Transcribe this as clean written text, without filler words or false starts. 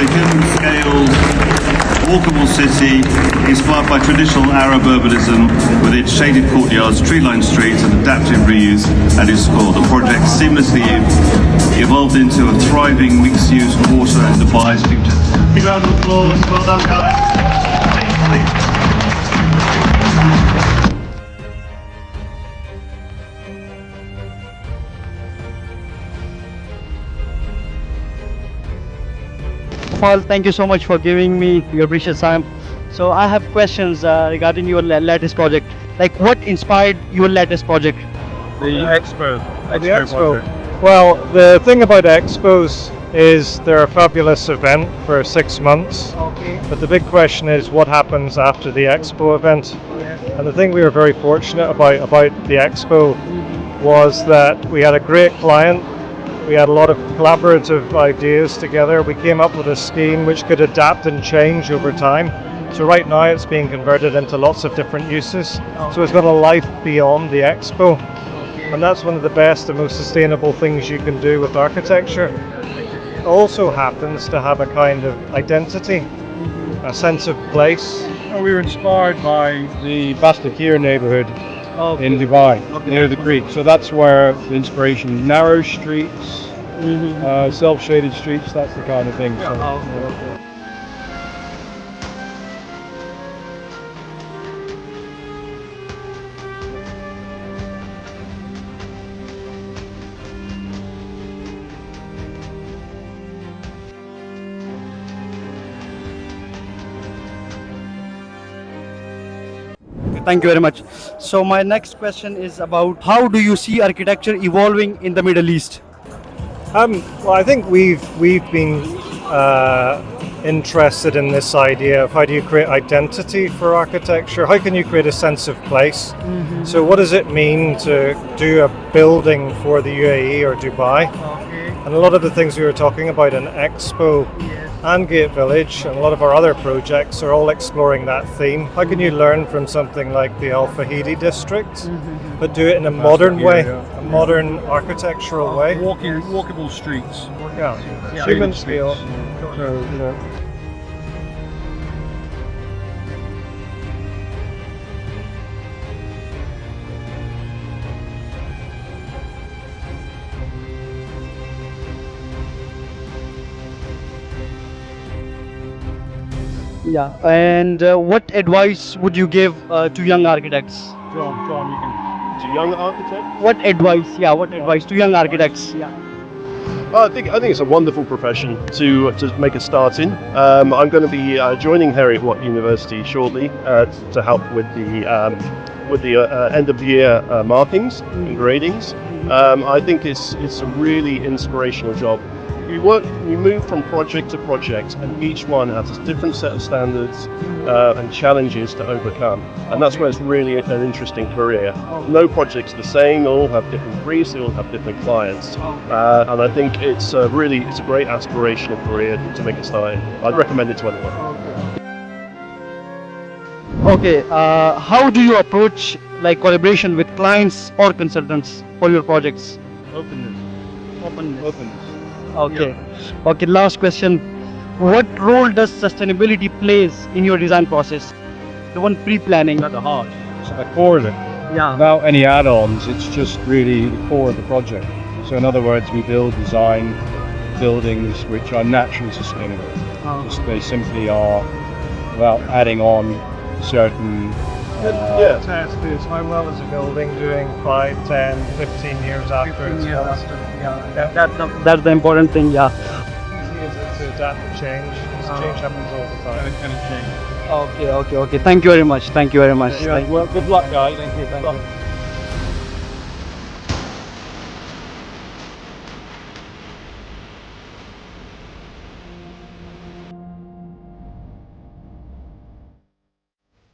African-scale walkable city inspired by traditional Arab urbanism with its shaded courtyards, tree-lined streets and adaptive reuse at its core. The project seamlessly evolved into a thriving mixed-use quarter in Dubai's future. Big round of applause. Well done, guys. Please. Paul, thank you so much for giving me your precious time. So I have questions regarding your latest project. Like, what inspired your latest project? The Expo. The Expo. Project. Well, the thing about Expos is they're a fabulous event for 6 months. Okay. But the big question is what happens after the Expo event. And the thing we were very fortunate about the Expo was that we had a great client. We had a lot of collaborative ideas together. We came up with a scheme which could adapt and change over time. So right now it's being converted into lots of different uses. So it's got a life beyond the Expo. And that's one of the best and most sustainable things you can do with architecture. It also happens to have a kind of identity, a sense of place. We were inspired by the Bastakiya neighborhood in Dubai, near the creek. So that's where the inspiration, narrow streets, self-shaded streets, that's the kind of thing. So, Thank you very much. So my next question is about how do you see architecture evolving in the Middle East? Well, I think we've been interested in this idea of how do you create identity for architecture? How can you create a sense of place? So what does it mean to do a building for the UAE or Dubai? And a lot of the things we were talking about in Expo and Gate Village and a lot of our other projects are all exploring that theme. How can you learn from something like the Al Fahidi district, but do it in a modern way, a modern architectural way? Walkable streets. Yeah, human scale. So, you know. Yeah. And what advice would you give to young architects? John, you can. To young architects? What advice? Yeah. What advice to young architects? Yeah. Well, I think it's a wonderful profession to make a start in. I'm going to be joining Heriot-Watt University shortly to help with the end of the year markings and gradings. I think it's a really inspirational job. You move from project to project, and each one has a different set of standards and challenges to overcome. And that's where it's really an interesting career. No project's the same, they all have different briefs, they all have different clients. And I think it's a great aspirational career to make a start in. I'd recommend it to anyone. Okay. How do you approach like collaboration with clients or consultants for your projects? Openness. Okay. Yeah. Okay. Last question. What role does sustainability plays in your design process? The one pre-planning. At the heart, it's at the core of it. Yeah. Without any add-ons, it's just really the core of the project. So in other words, we design buildings which are naturally sustainable. They simply are without adding on certain Test is how well is a building doing 5, 10, 15 years after it's built? That's the important thing. Yeah. Easy is it to adapt to change. Change happens all the time. And it changes. Okay. Thank you very much. Yeah, well, good luck, guys. Thank you.